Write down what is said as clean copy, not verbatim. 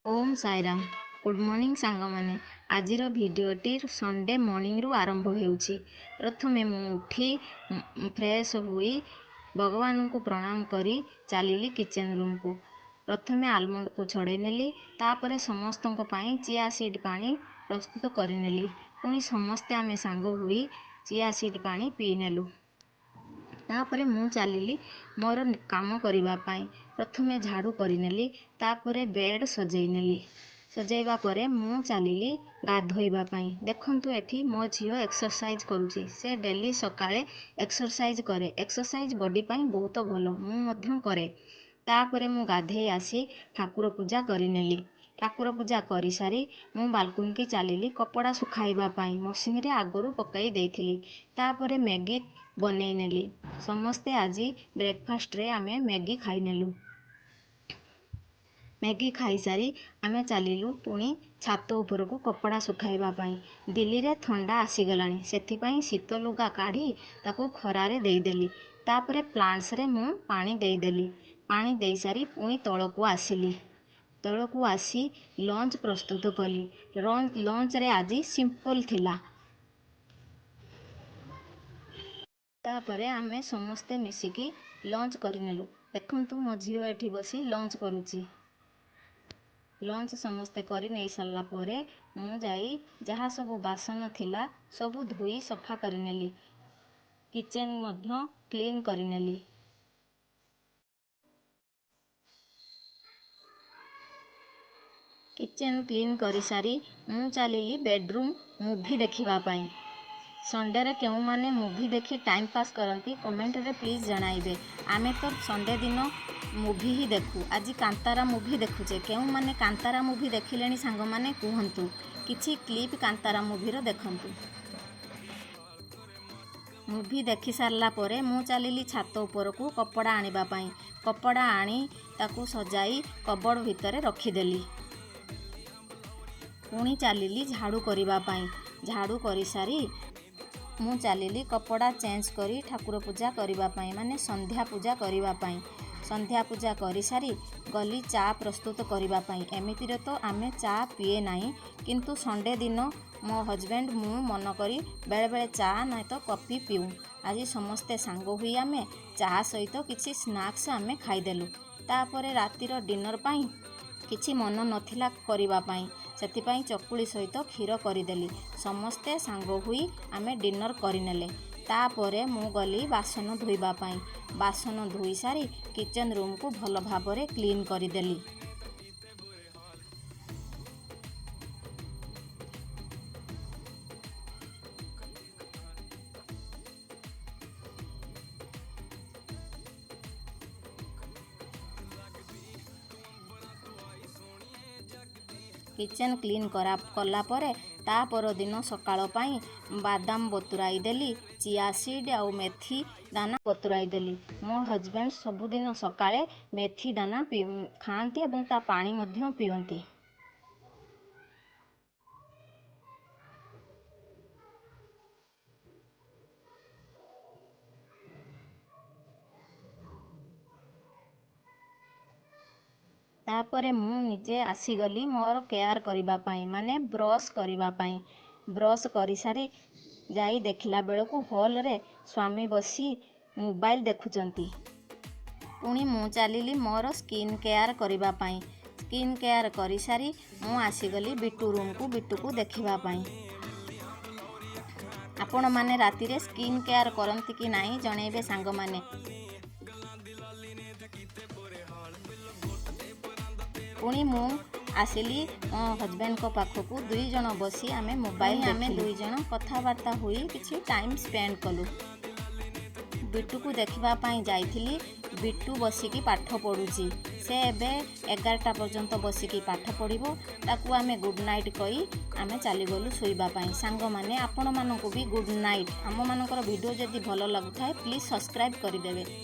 Om Sairam good morning सांग माने आजिर भिडियोटी Sunday morning रु आरंभ होउछि। प्रथमे मु उठी फ्रेश हुई भगवान को प्रणाम करी चलिली किचन रूम को। प्रथमे आलमंड को छड़े नेली, तापरे समस्त चिया सीड पानी प्रस्तुत करिनेली। पुणी समस्ते आमे सांग हुई चिया सीड पानी पी नेलु। तापरे मु चलिली मोर काम करिबा पाई। प्रथमे झाड़ू करिनेली, तापरे बेड सजैनेली। सजैबा परे मु चलिली गाधोइबा पाई। देखंतु एठी मो झियो एक्सरसाइज करूची। से डेली सकाळे एक्सरसाइज करे। एक्सरसाइज बॉडी पाई बहुत भलो, मु मध्यम करे। तापरे मु गाधेई आसी ठाकुर पूजा करिनेली। ठाकुर पूजा करी सारी मु बालकुनी की चलिली कपड़ा सुखाइबा पाई। मशीन रे आगरू पकाई देइथिली। तापरे मैगी बनै नेली। समस्ते आज ब्रेकफास्ट रे आमे मैगी खाई नेलु। मैगी खाई सारी आमे चलिलु पुणी छात ऊपर को कपड़ा सुखाइबा पाई। दिल्ली रे ठंडा आसीगलानी, सेथि पाई शीत लुगा काढ़ी ताको खरारे देइदेली। तापरे प्लांट्स रे मु पानी देइदेली। पानी देई सारी पुणी तळको आसिली। तळको आसी लंच प्रस्तुत कली। लंच रे आज सिंपल थिला। तापरे आमे समस्ते मिसिकी लंच करिनेलु। देखंतु मो झियो एठी बसी लंच करूची। लंच समस्ते करी नहीं सारा परे मु जाई जहाँ सब बासन थिला सब धोई सफा करिनेली। किचन मध्य क्लीन करिनेली। किचन क्लीन करी सारी मु चलिली बेडरूम मूवी देखिबा पाई। संडे रे केउ माने मूवी देखी टाइम पास करती कमेंट रे प्लीज जणाइबे। आमे तो संडे दिन मूवी ही देखू। आज कांतारा मूवी देखुचे। केउ माने कांतारा मूवी देखिलेनी सांग माने कुहंतु। किछि क्लिप कांतारा मूवी रो देखंतु। मूवी देखि सारला परे मु चलिली छात ऊपर को कपड़ा आनिबा पाई। कपड़ा आनी ताकू सजाई कबड़ भितरे रखिदेली। पुणी चलिली झाड़ू करिबा पाई। झाड़ू करी सारी मु चलिली कपड़ा चेंज करी ठाकुर पूजा करिबा पाई, माने संध्या पूजा करिबा पाई। संध्या पूजा करी सारी गली चा प्रस्तुत करिबा पाई। एमितिरे तो आमे चा पिए नाही, किंतु संडे दिन मो हजबैंड मु मन करी बेले बेले चा नहीं तो कॉफी पीऊ। आज समस्ते सांग हुई आमे चा सहित किछि स्नैक्स आमे खाइदेलु। तापरे रातिर डिनर पाई किछि मन नथिला करिबा पाई, सेथिपाई चकुली सहित क्षीर करिदेली। समस्ते सांग हुई आमे डिनर करिनेले। तापरे मु गली बासन धोइबा पाई। बासन धोई सारी किचन रूम को भल भाबरे क्लीन करिदेली। किचन क्लीन कला परे ता पर दिन सकाळ पाई बादाम बतुराई देली। चिया सीड आउ मेथी दाना बतुराई देली। मो हजबैंड सबुदिन सकाळे मेथी दाना खाती और ता पानी मध्य पियंती। तापरे मु निजे आसीगली मोर केयर करिबा पाई, माने ब्रश करिबा पाई। ब्रश करी सारी जाई देखला बेलको हॉल रे स्वामी बसी मोबाइल देखुचंती। पुणी मु चलिली मोर स्किन केयर करिबा पाई। स्किन केयर करी सारी मु आसीगली बिट्टू रूम को बिट्टू को देखिबा पाई। आपण माने राति रे स्किन केयर करंती कि नाही जणेबे सांग माने। पुणी मु आसिली मो हजबैंड को पाखकू दुई जन बसी आमे मोबाइल आमे दुई जन कथावार्ता हुई किछि टाइम स्पेंड कलु। बिट्टू को देखिबा पाई जाइथिली। बिट्टू बसिकी पाठ पढ़ुची। से एबे 11टा पर्यंत बसिकी पाठ पढ़िबो। ताकू आमे गुड नाइट कही आमे चली गलु सोइबा पाई। सांग माने आपण मानकू भी गुड नाइट। आम मानकर वीडियो जदि भलो लागुथाय प्लीज सब्सक्राइब करिदेबे।